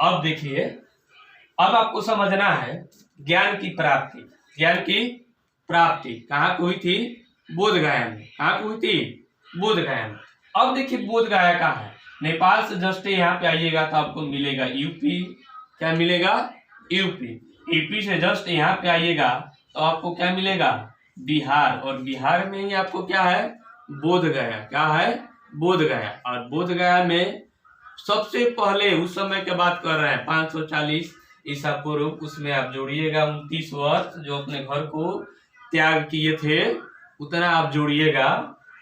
अब देखिए, अब आपको समझना है ज्ञान की प्राप्ति। ज्ञान की प्राप्ति कहाँ को हुई थी? बोध गया में। कहाँ को हुई थी? बोध गया में। अब देखिए बोध गया का है, नेपाल से जस्ट यहाँ पे आइएगा तो आपको मिलेगा यूपी। क्या मिलेगा? यूपी। यूपी से जस्ट यहाँ पे आइएगा तो आपको क्या मिलेगा? बिहार। और बिहार में ही आपको क्या है? बोध गया। क्या है? बोध गया। और बोध गया में सबसे पहले उस समय की बात कर रहे हैं 540 ईसा पूर्व, उसमें आप जोड़िएगा 29 वर्ष जो अपने घर को त्याग किए थे, उतना आप जोड़िएगा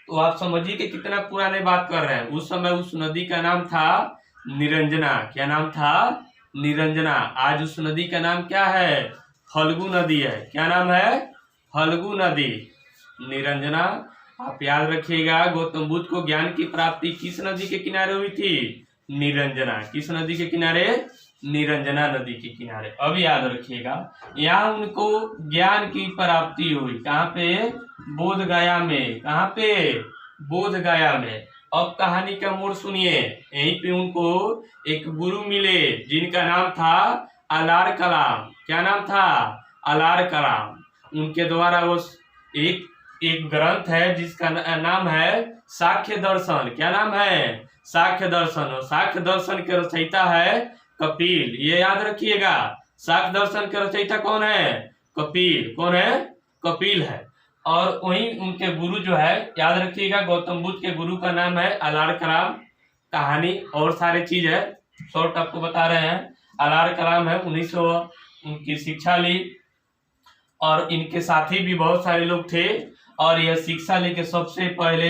तो आप समझिए कि कितना पुराने बात कर रहे हैं। उस समय उस नदी का नाम था निरंजना। क्या नाम था? निरंजना। आज उस नदी का नाम क्या है? फल्गु नदी है। क्या नाम है? फल्गु नदी। निरंजना। आप याद रखिएगा, गौतम बुद्ध को ज्ञान की प्राप्ति किस नदी के किनारे हुई थी? निरंजना। किस नदी के किनारे? निरंजना नदी के किनारे। अब याद रखिएगा, यहाँ उनको ज्ञान की प्राप्ति हुई। कहाँ पे? बोध गया में। कहाँ पे? बोध गया में। अब कहानी का मोड़ सुनिए। यहीं पे उनको एक गुरु मिले जिनका नाम था अलार कलाम। क्या नाम था? अलार कलाम। उनके द्वारा वो एक ग्रंथ है जिसका नाम है साख्य दर्शन। क्या नाम है? साख्य दर्शन। और साख्य दर्शन के रचयिता है कपिल। ये याद रखिएगा, साख्य दर्शन के रचयिता कौन है? कपिल। कौन है? कपिल है। और वहीं उनके गुरु जो है, याद रखिएगा, गौतम बुद्ध के गुरु का नाम है अलार कलाम। कहानी और सारे चीज है, शॉर्ट आपको बता रहे हैं। अलार कलाम है, 1900 उनकी शिक्षा ली और इनके साथी भी बहुत सारे लोग थे। और यह शिक्षा लेके सबसे पहले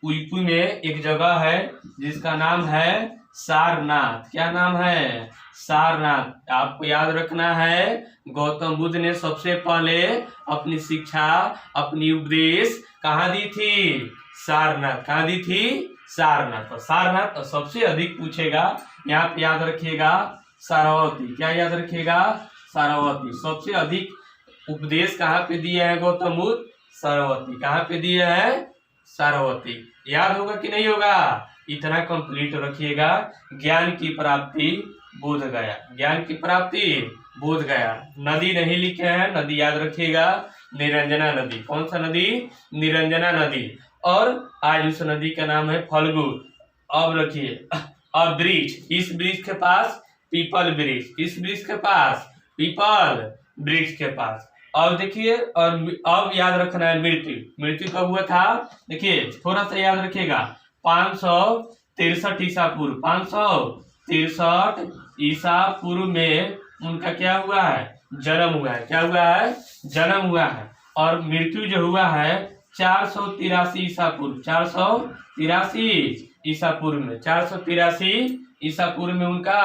यूपी में एक जगह है जिसका नाम है सारनाथ। क्या नाम है? सारनाथ। आपको याद रखना है, गौतम बुद्ध ने सबसे पहले अपनी शिक्षा, अपनी उपदेश कहाँ दी थी? सारनाथ। कहाँ दी थी? सारनाथ। और सारनाथ। और सबसे अधिक पूछेगा, यहाँ पे याद रखिएगा सारावती। क्या याद रखिएगा? सारावती। सबसे अधिक उपदेश कहाँ पे दिए हैं गौतम बुद्ध? सारावती। कहाँ पे दिए हैं? सारावती। याद होगा कि नहीं होगा? इतना कंप्लीट रखिएगा। ज्ञान की प्राप्ति बोध गया। ज्ञान की प्राप्ति बोध गया। नदी नहीं लिखे हैं, नदी याद रखिएगा, निरंजना नदी। कौन सा नदी? निरंजना नदी। और आज उस नदी का नाम है फल्गु। अब रखिए, अब वृक्ष, इस वृक्ष के पास पीपल वृक्ष। किस वृक्ष के पास? पीपल वृक्ष के पास। अब देखिए, और अब याद रखना है मृत्यु। मृत्यु कब हुआ था? देखिए थोड़ा सा याद रखिएगा, 563 ईसा पूर्व। 563 ईसा पूर्व में उनका क्या हुआ है? जन्म हुआ है। क्या हुआ है? जन्म हुआ है। और मृत्यु जो हुआ है 483 ईसा पूर्व। 483 ईसा पूर्व में, 483 ईसा पूर्व में उनका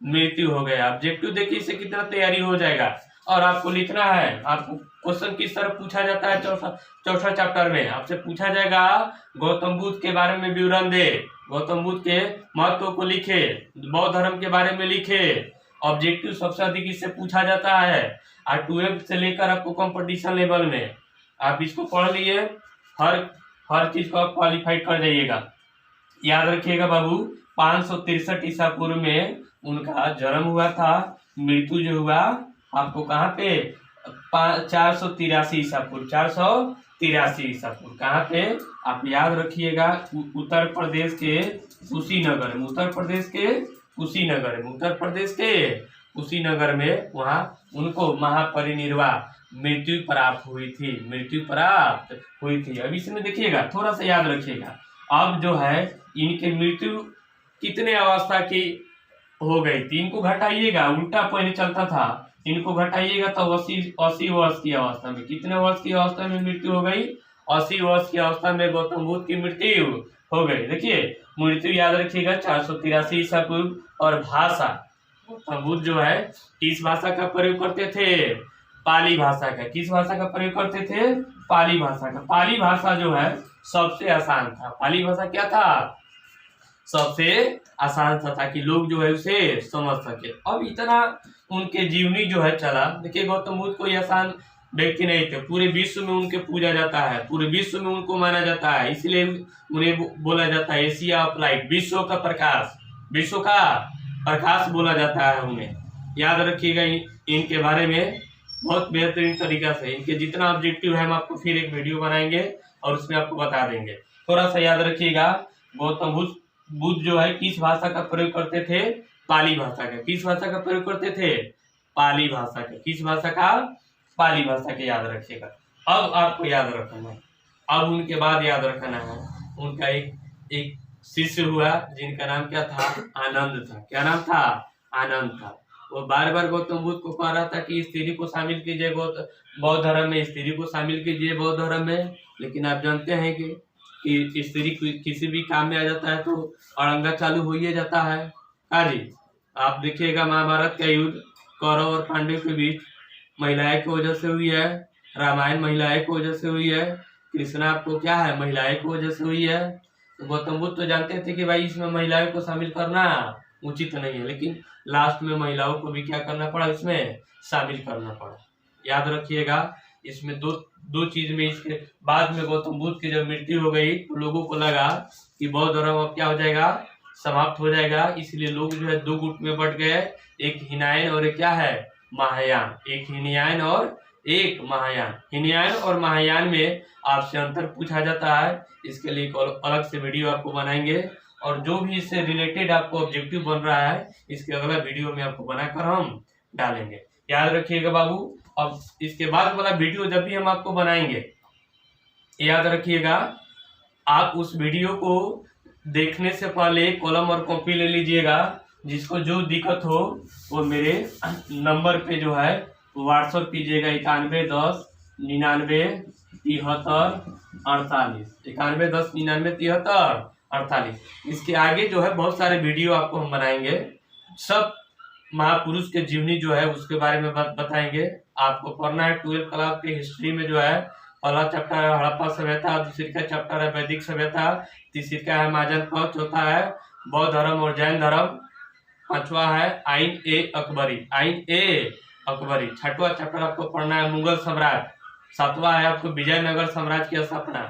मृत्यु हो गया। ऑब्जेक्टिव देखिए इससे कितना तैयारी हो जाएगा। और आपको लिखना है, आपको क्वेश्चन किस तरह पूछा जाता है चौथा चैप्टर में आपसे पूछा जाएगा, गौतम बुद्ध के बारे में विवरण दे, गौतम बुद्ध के महत्व को लिखे, बौद्ध धर्म के बारे में लिखे। ऑब्जेक्टिव सबसे अधिक इससे पूछा जाता है। और 12th से लेकर आपको कंपटीशन लेवल में आप इसको पढ़ लिए, हर चीज को आप क्वालिफाइड कर जाइएगा। याद रखिएगा बाबू, 563 ईसा पूर्व में उनका जन्म हुआ था। मृत्यु जो हुआ आपको कहाँ पे? 483 ईसा पूर्व। 483 ईसा पूर्व। कहाँ पे? आप याद रखिएगा, उत्तर प्रदेश के कुशीनगर में। उत्तर प्रदेश के कुशीनगर में। उत्तर प्रदेश के कुशीनगर में वहाँ उनको महापरिनिर्वाण मृत्यु प्राप्त हुई थी। मृत्यु प्राप्त हुई थी। अब इसमें देखिएगा, थोड़ा सा याद रखिएगा। अब जो है इनकी मृत्यु कितने अवस्था की हो गई थी? इनको घटाइएगा, उल्टा पहले चलता था, इनको घटाइएगा तो 80 वर्ष की अवस्था में। कितने वर्ष की अवस्था में मृत्यु हो गई? 80 वर्ष की अवस्था में गौतम बुद्ध की मृत्यु हो गई। देखिए मृत्यु याद रखिएगा 483 ईसा पूर्व। और भाषा, गौतम बुद्ध जो है किस भाषा का प्रयोग करते थे? पाली भाषा का। किस भाषा का प्रयोग करते थे? पाली भाषा का। पाली भाषा जो है सबसे आसान था। पाली भाषा क्या था? सबसे आसान था, ताकि लोग जो है उसे समझ सके। अब इतना उनके जीवनी जो है चला। देखिए गौतम बुद्ध कोई आसान व्यक्ति नहीं थे, पूरे विश्व में उनके पूजा जाता है, पूरे विश्व में उनको माना जाता है, इसलिए उन्हें बोला जाता है एशिया ऑफ लाइट, विश्व का प्रकाश, विश्व का प्रकाश बोला जाता है उन्हें। याद रखिएगा इनके बारे में बहुत बेहतरीन तरीका से। इनके जितना ऑब्जेक्टिव है हम आपको फिर एक वीडियो बनाएंगे और उसमें आपको बता देंगे। थोड़ा सा याद रखिएगा, गौतम बुद्ध जो है किस भाषा का प्रयोग करते थे? पाली भाषा का। किस भाषा का प्रयोग करते थे? पाली भाषा का। किस भाषा का? पाली भाषा के। याद रखिएगा। अब आपको याद रखना है, अब उनके बाद याद रखना है, उनका एक शिष्य हुआ जिनका नाम क्या था? आनंद था। क्या नाम था? आनंद था। वो बार बार गौतम बुद्ध को कह रहा था कि स्त्री को शामिल कीजिए बौद्ध धर्म में, स्त्री को शामिल कीजिए बौद्ध धर्म में। लेकिन आप जानते हैं कि स्त्री किसी भी काम में आ जाता है तो अड़ंगा चालू हो ही जाता है। हाँ जी, आप देखिएगा महाभारत का युद्ध कौरव और पांडव के बीच महिलाएं की वजह से हुई है। रामायण महिलाएं की वजह से हुई है। कृष्णा आपको क्या है? महिलाएं की वजह से हुई है। तो गौतम बुद्ध तो जानते थे कि भाई इसमें महिलाओं को शामिल करना उचित नहीं है, लेकिन लास्ट में महिलाओं को भी क्या करना पड़ा? इसमें शामिल करना पड़ा। याद रखिएगा, इसमें दो चीज में। इसके बाद में गौतम बुद्ध की जब मृत्यु हो गई तो लोगों को लगा कि बौद्ध धर्म अब क्या हो जाएगा? समाप्त हो जाएगा। इसलिए लोग जो है दो गुट में बट गए, एक हिनायन और एक क्या है? महायान। एक हिनयान और एक महायान। हिनयान और महायान में आपसे अंतर पूछा जाता है। इसके लिए एक अलग से वीडियो आपको बनाएंगे, और जो भी इससे रिलेटेड आपको ऑब्जेक्टिव बन रहा है इसके अगला वीडियो में आपको बनाकर हम डालेंगे। याद रखिएगा बाबू। अब इसके बाद वाला वीडियो जब भी हम आपको बनाएंगे, याद रखिएगा, आप उस वीडियो को देखने से पहले कलम और कॉपी ले लीजिएगा। जिसको जो दिक्कत हो वो मेरे नंबर पे जो है व्हाट्सएप कीजिएगा 9110 99 73 48। 9110 99 73 48। इसके आगे जो है बहुत सारे वीडियो आपको हम बनाएंगे। सब महापुरुष के जीवनी जो है उसके बारे में बताएंगे। आपको पढ़ना है 12th क्लास के हिस्ट्री में जो है पहला चैप्टर है हड़प्पा सभ्यता, दूसरी का चैप्टर है वैदिक सभ्यता, तीसरी का है महाजन पक्ष, चौथा है बौद्ध धर्म और जैन धर्म, पांचवा है आइन ए अकबरी। आइन ए अकबरी। छठवां चैप्टर आपको पढ़ना है मुगल साम्राज्य। सातवां है आपको विजयनगर साम्राज्य की स्थापना।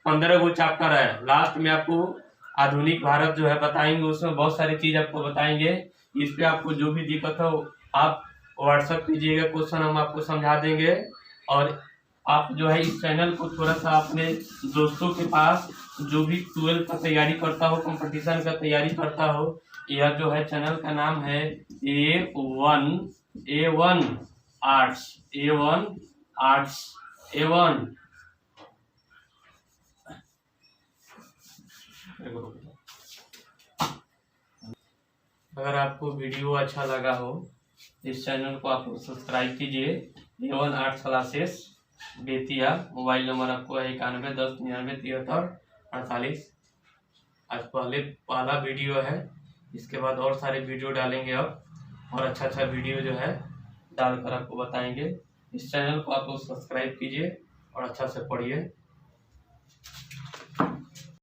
15 गो चैप्टर है। लास्ट में आपको आधुनिक भारत जो है बताएंगे, उसमें बहुत सारी चीज आपको बताएंगे। इस पे आपको जो भी दिक्कत हो आप व्हाट्सएप कीजिएगा, क्वेश्चन हम आपको समझा देंगे। और आप जो है इस चैनल को थोड़ा सा अपने दोस्तों के पास जो भी 12th का तैयारी करता हो, कंपटीशन का तैयारी करता हो, यह जो है चैनल का नाम है A1 arts. A1 arts. A1 अगर आपको वीडियो अच्छा लगा हो इस चैनल को आप सब्सक्राइब कीजिए। A1 arts classes Bettiah. Mobile number आपको है 91 10 99 73 48। आज पहला वीडियो है। इसके बाद और सारे वीडियो डालेंगे अब, और अच्छा वीडियो जो है डालकर आपको बताएंगे। इस चैनल को आप सब्सक्राइब कीजिए और अच्छा से पढ़िए।